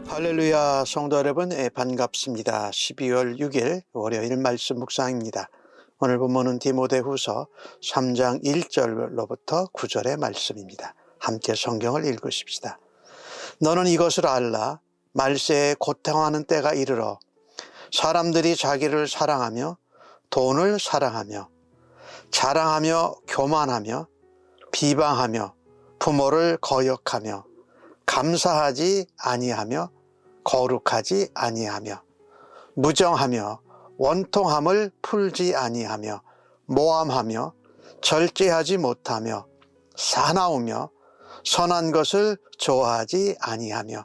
할렐루야, 성도 여러분, 반갑습니다. 12월 6일 월요일 말씀 묵상입니다. 오늘 본문은 디모데후서 3장 1절로부터 9절의 말씀입니다. 함께 성경을 읽으십시다. 너는 이것을 알라. 말세에 고통하는 때가 이르러 사람들이 자기를 사랑하며 돈을 사랑하며 자랑하며 교만하며 비방하며 부모를 거역하며 감사하지 아니하며 거룩하지 아니하며 무정하며 원통함을 풀지 아니하며 모함하며 절제하지 못하며 사나우며 선한 것을 좋아하지 아니하며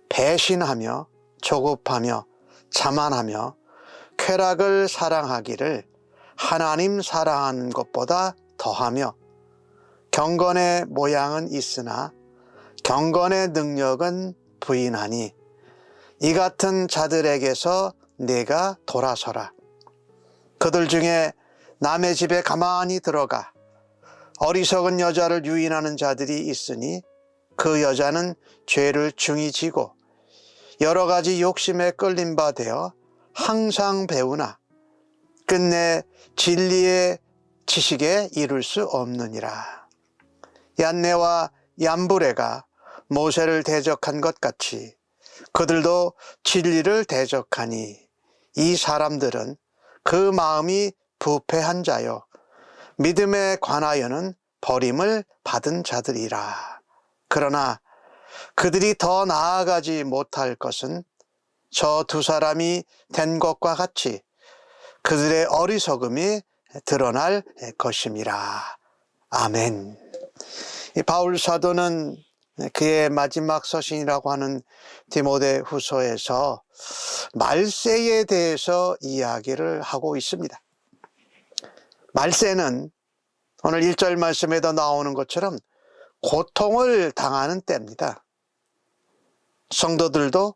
배신하며 조급하며 자만하며 쾌락을 사랑하기를 하나님 사랑하는 것보다 더하며 경건의 모양은 있으나 경건의 능력은 부인하니 이 같은 자들에게서 내가 돌아서라. 그들 중에 남의 집에 가만히 들어가 어리석은 여자를 유인하는 자들이 있으니 그 여자는 죄를 중히 지고 여러 가지 욕심에 끌린 바 되어 항상 배우나 끝내 진리의 지식에 이룰 수 없느니라. 얀네와 얀브레가 모세를 대적한 것 같이 그들도 진리를 대적하니 이 사람들은 그 마음이 부패한 자요 믿음에 관하여는 버림을 받은 자들이라. 그러나 그들이 더 나아가지 못할 것은 저 두 사람이 된 것과 같이 그들의 어리석음이 드러날 것임이라. 아멘. 이 바울 사도는 그의 마지막 서신이라고 하는 디모데후서에서 말세에 대해서 이야기를 하고 있습니다. 말세는 오늘 1절 말씀에도 나오는 것처럼 고통을 당하는 때입니다. 성도들도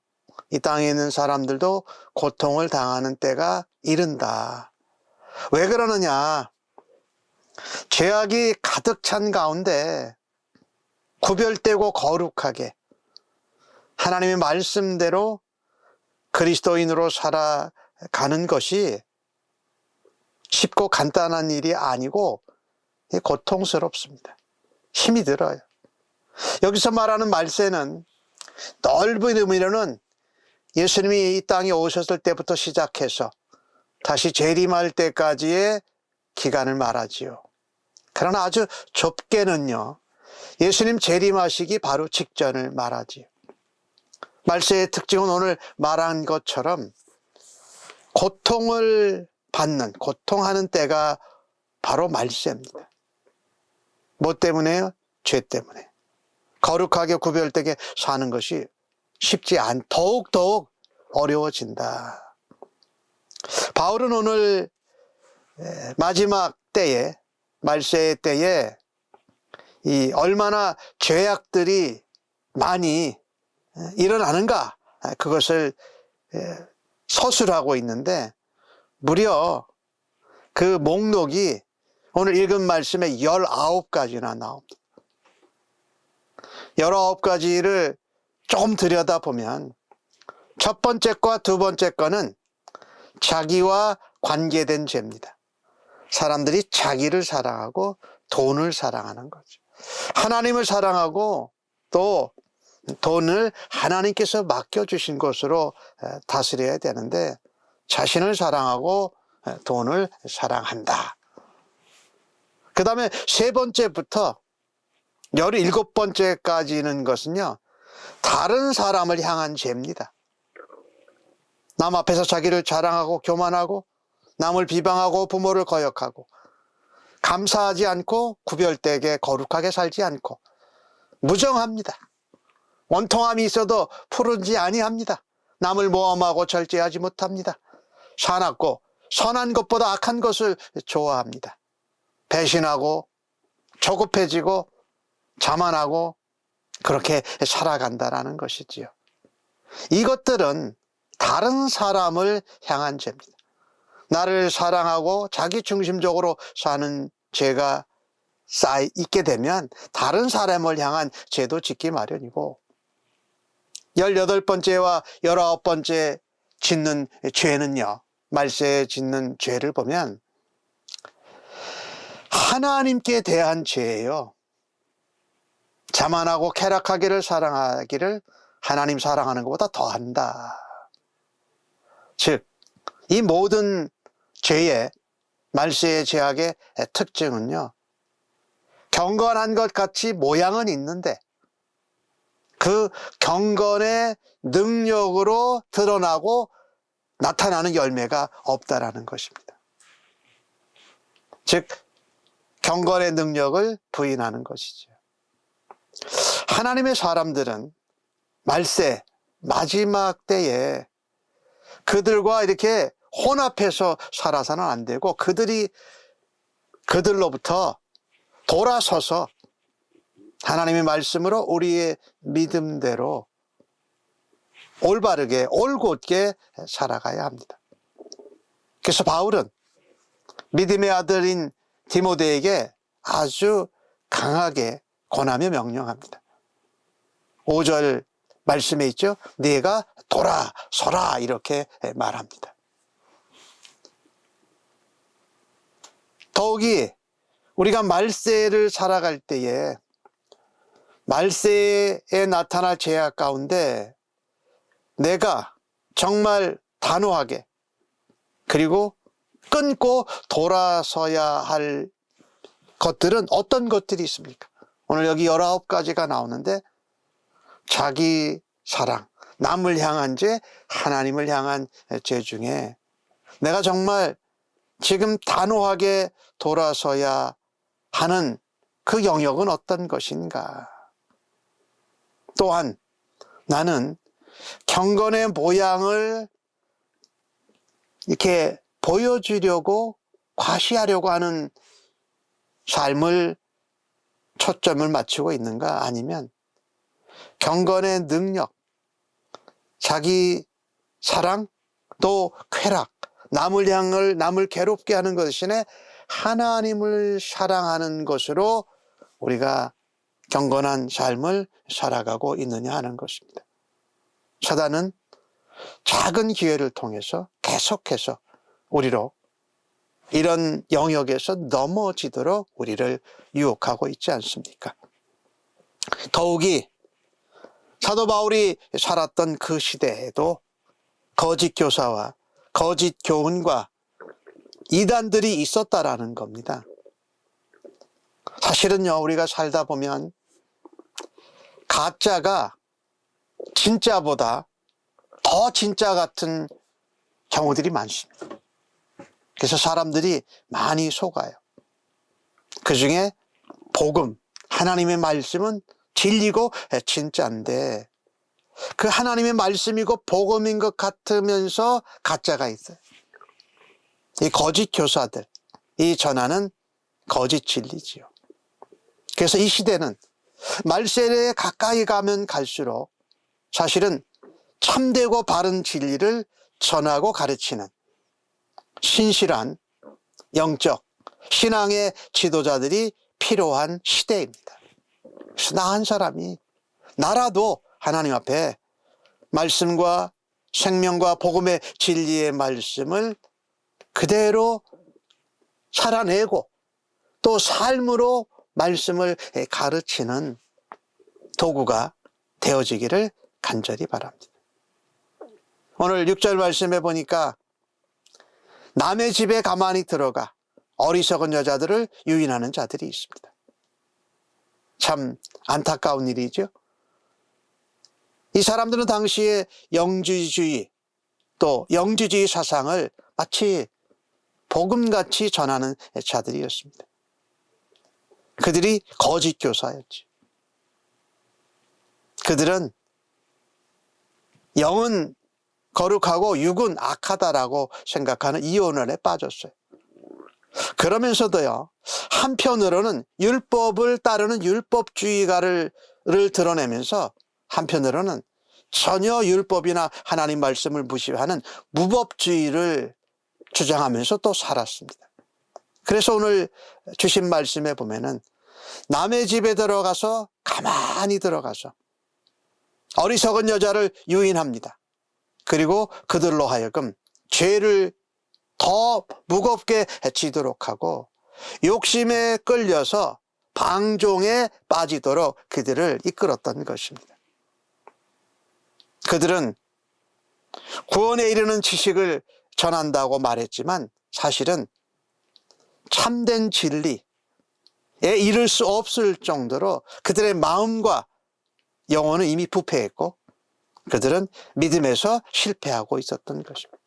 이 땅에 있는 사람들도 고통을 당하는 때가 이른다. 왜 그러느냐? 죄악이 가득 찬 가운데 구별되고 거룩하게 하나님의 말씀대로 그리스도인으로 살아가는 것이 쉽고 간단한 일이 아니고 고통스럽습니다. 힘이 들어요. 여기서 말하는 말세는 넓은 의미로는 예수님이 이 땅에 오셨을 때부터 시작해서 다시 재림할 때까지의 기간을 말하지요. 그러나 아주 좁게는요, 예수님 재림하시기 바로 직전을 말하지요. 말세의 특징은 오늘 말한 것처럼 고통을 받는, 고통하는 때가 바로 말세입니다. 뭐 때문에요? 죄 때문에. 거룩하게 구별되게 사는 것이 더욱 어려워진다. 바울은 오늘 마지막 때에, 말세의 때에 이 얼마나 죄악들이 많이 일어나는가, 그것을 서술하고 있는데 무려 그 목록이 오늘 읽은 말씀에 19가지나 나옵니다. 19가지를 조금 들여다보면 첫 번째 거와 두 번째 거는 자기와 관계된 죄입니다. 사람들이 자기를 사랑하고 돈을 사랑하는 거죠. 하나님을 사랑하고 또 돈을 하나님께서 맡겨주신 것으로 다스려야 되는데 자신을 사랑하고 돈을 사랑한다. 그 다음에 세 번째부터 17번째까지는 것은요, 다른 사람을 향한 죄입니다. 남 앞에서 자기를 자랑하고 교만하고 남을 비방하고 부모를 거역하고 감사하지 않고 구별되게 거룩하게 살지 않고 무정합니다. 원통함이 있어도 푸르지 아니합니다. 남을 모함하고 절제하지 못합니다. 사납고 선한 것보다 악한 것을 좋아합니다. 배신하고 조급해지고 자만하고 그렇게 살아간다라는 것이지요. 이것들은 다른 사람을 향한 죄입니다. 나를 사랑하고 자기 중심적으로 사는 죄가 있게 되면 다른 사람을 향한 죄도 짓기 마련이고, 18번째와 19번째 짓는 죄는요, 말세에 짓는 죄를 보면 하나님께 대한 죄예요. 자만하고 쾌락하기를 사랑하기를 하나님 사랑하는 것보다 더한다. 즉, 이 모든 죄의, 말세의 죄악의 특징은요, 경건한 것 같이 모양은 있는데 그 경건의 능력으로 드러나고 나타나는 열매가 없다라는 것입니다. 즉, 경건의 능력을 부인하는 것이죠. 하나님의 사람들은 말세 마지막 때에 그들과 이렇게 혼합해서 살아서는 안 되고, 그들로부터 돌아서서 하나님의 말씀으로 우리의 믿음대로 올바르게 올곧게 살아가야 합니다. 그래서 바울은 믿음의 아들인 디모데에게 아주 강하게 권하며 명령합니다. 5절 말씀에 있죠. 네가 돌아서라, 이렇게 말합니다. 더욱이 우리가 말세를 살아갈 때에 말세에 나타날 죄악 가운데 내가 정말 단호하게 그리고 끊고 돌아서야 할 것들은 어떤 것들이 있습니까? 오늘 여기 19가지가 나오는데, 자기 사랑, 남을 향한 죄, 하나님을 향한 죄 중에 내가 정말 지금 단호하게 돌아서야 하는 그 영역은 어떤 것인가? 또한 나는 경건의 모양을 이렇게 보여주려고 과시하려고 하는 삶을 초점을 맞추고 있는가? 아니면 경건의 능력, 자기 사랑, 또 쾌락, 남을 괴롭게 하는 것 대신에 하나님을 사랑하는 것으로 우리가 경건한 삶을 살아가고 있느냐 하는 것입니다. 사단은 작은 기회를 통해서 계속해서 우리로 이런 영역에서 넘어지도록 우리를 유혹하고 있지 않습니까? 더욱이 사도 바울이 살았던 그 시대에도 거짓 교사와 거짓 교훈과 이단들이 있었다라는 겁니다. 사실은요, 우리가 살다 보면 가짜가 진짜보다 더 진짜 같은 경우들이 많습니다. 그래서 사람들이 많이 속아요. 그 중에 복음, 하나님의 말씀은 진리고 진짜인데, 그 하나님의 말씀이고 복음인 것 같으면서 가짜가 있어요. 이 거짓 교사들, 이 전하는 거짓 진리지요. 그래서 이 시대는 말세에 가까이 가면 갈수록 사실은 참되고 바른 진리를 전하고 가르치는 신실한 영적 신앙의 지도자들이 필요한 시대입니다. 그래서 나 한 사람이, 나라도 하나님 앞에 말씀과 생명과 복음의 진리의 말씀을 그대로 살아내고 또 삶으로 말씀을 가르치는 도구가 되어지기를 간절히 바랍니다. 오늘 6절 말씀에 보니까 남의 집에 가만히 들어가 어리석은 여자들을 유인하는 자들이 있습니다. 참 안타까운 일이죠. 이 사람들은 당시에 영주주의, 또 영주주의 사상을 마치 복음같이 전하는 자들이었습니다. 그들이 거짓 교사였죠. 그들은 영은 거룩하고 육은 악하다라고 생각하는 이혼론에 빠졌어요. 그러면서도요, 한편으로는 율법을 따르는 율법주의가를 드러내면서 한편으로는 전혀 율법이나 하나님 말씀을 무시하는 무법주의를 주장하면서 또 살았습니다. 그래서 오늘 주신 말씀에 보면은 남의 집에 들어가서 가만히 들어가서 어리석은 여자를 유인합니다. 그리고 그들로 하여금 죄를 더 무겁게 지도록 하고 욕심에 끌려서 방종에 빠지도록 그들을 이끌었던 것입니다. 그들은 구원에 이르는 지식을 전한다고 말했지만 사실은 참된 진리에 이를 수 없을 정도로 그들의 마음과 영혼은 이미 부패했고 그들은 믿음에서 실패하고 있었던 것입니다.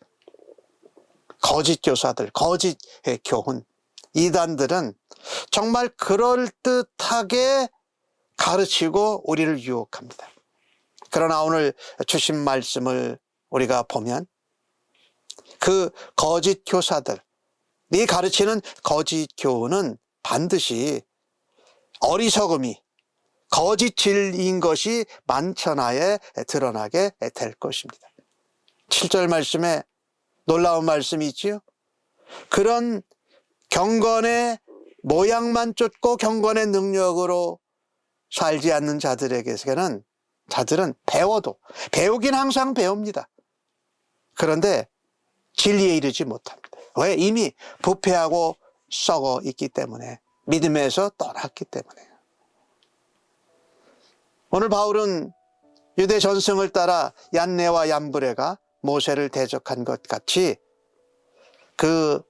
거짓 교사들, 거짓 교훈, 이단들은 정말 그럴듯하게 가르치고 우리를 유혹합니다. 그러나 오늘 주신 말씀을 우리가 보면 그 거짓 교사들이 가르치는 거짓 교훈은 반드시 어리석음이 거짓 진리인 것이 만천하에 드러나게 될 것입니다. 7절 말씀에 놀라운 말씀이 있지요. 그런 경건의 모양만 쫓고 경건의 능력으로 살지 않는 자들은 배워도 배우긴 항상 배웁니다. 그런데 진리에 이르지 못합니다. 왜? 이미 부패하고 썩어 있기 때문에, 믿음에서 떠났기 때문에. 오늘 바울은 유대 전승을 따라 얀네와 얀브레가 모세를 대적한 것 같이 그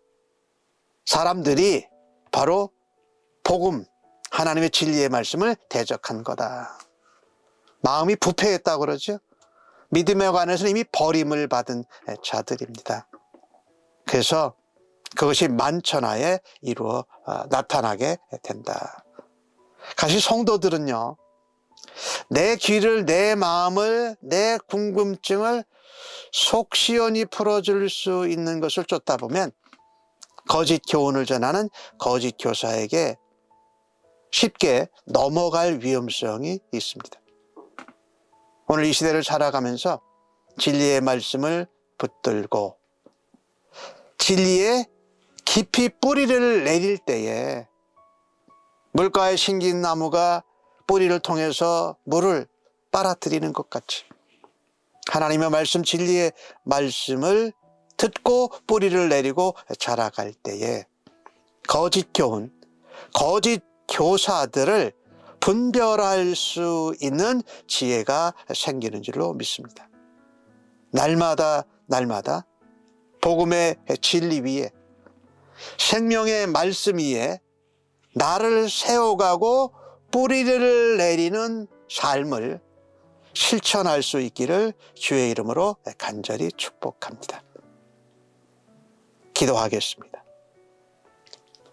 사람들이 바로 복음, 하나님의 진리의 말씀을 대적한 거다. 마음이 부패했다고 그러죠. 믿음에 관해서는 이미 버림을 받은 자들입니다. 그래서 그것이 만천하에 이루어 나타나게 된다. 사실 성도들은요, 내 귀를, 내 마음을, 내 궁금증을 속 시원히 풀어줄 수 있는 것을 쫓다 보면 거짓 교훈을 전하는 거짓 교사에게 쉽게 넘어갈 위험성이 있습니다. 오늘 이 시대를 살아가면서 진리의 말씀을 붙들고 진리에 깊이 뿌리를 내릴 때에 물가에 심긴 나무가 뿌리를 통해서 물을 빨아들이는 것 같이 하나님의 말씀, 진리의 말씀을 듣고 뿌리를 내리고 자라갈 때에 거짓 교훈, 거짓 교사들을 분별할 수 있는 지혜가 생기는 줄로 믿습니다. 날마다 복음의 진리 위에, 생명의 말씀 위에 나를 세워가고 뿌리를 내리는 삶을 실천할 수 있기를 주의 이름으로 간절히 축복합니다. 기도하겠습니다.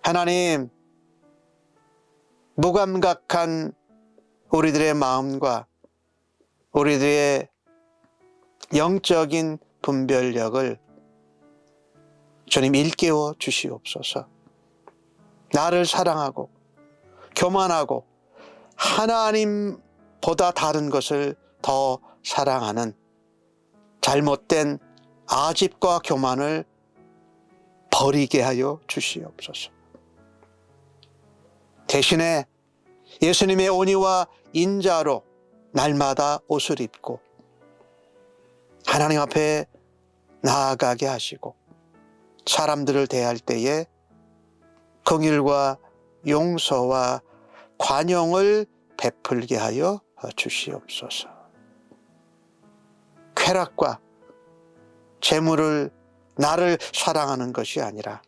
하나님, 무감각한 우리들의 마음과 우리들의 영적인 분별력을 주님 일깨워 주시옵소서. 나를 사랑하고 교만하고 하나님보다 다른 것을 더 사랑하는 잘못된 아집과 교만을 버리게 하여 주시옵소서. 대신에 예수님의 온유와 인자로 날마다 옷을 입고 하나님 앞에 나아가게 하시고 사람들을 대할 때에 긍휼과 용서와 관용을 베풀게 하여 주시옵소서. 쾌락과 재물을, 나를 사랑하는 것이 아니라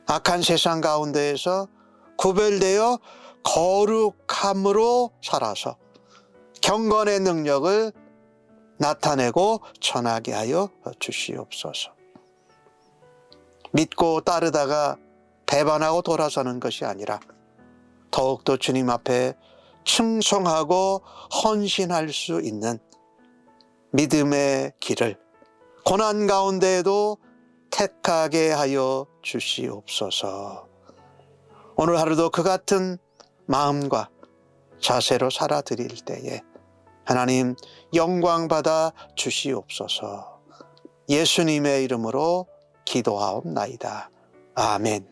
악한 세상 가운데에서 구별되어 거룩함으로 살아서 경건의 능력을 나타내고 전하게 하여 주시옵소서. 믿고 따르다가 배반하고 돌아서는 것이 아니라 더욱더 주님 앞에 충성하고 헌신할 수 있는 믿음의 길을 고난 가운데에도 택하게 하여 주시옵소서. 오늘 하루도 그 같은 마음과 자세로 살아드릴 때에 하나님 영광 받아 주시옵소서. 예수님의 이름으로 기도하옵나이다. 아멘.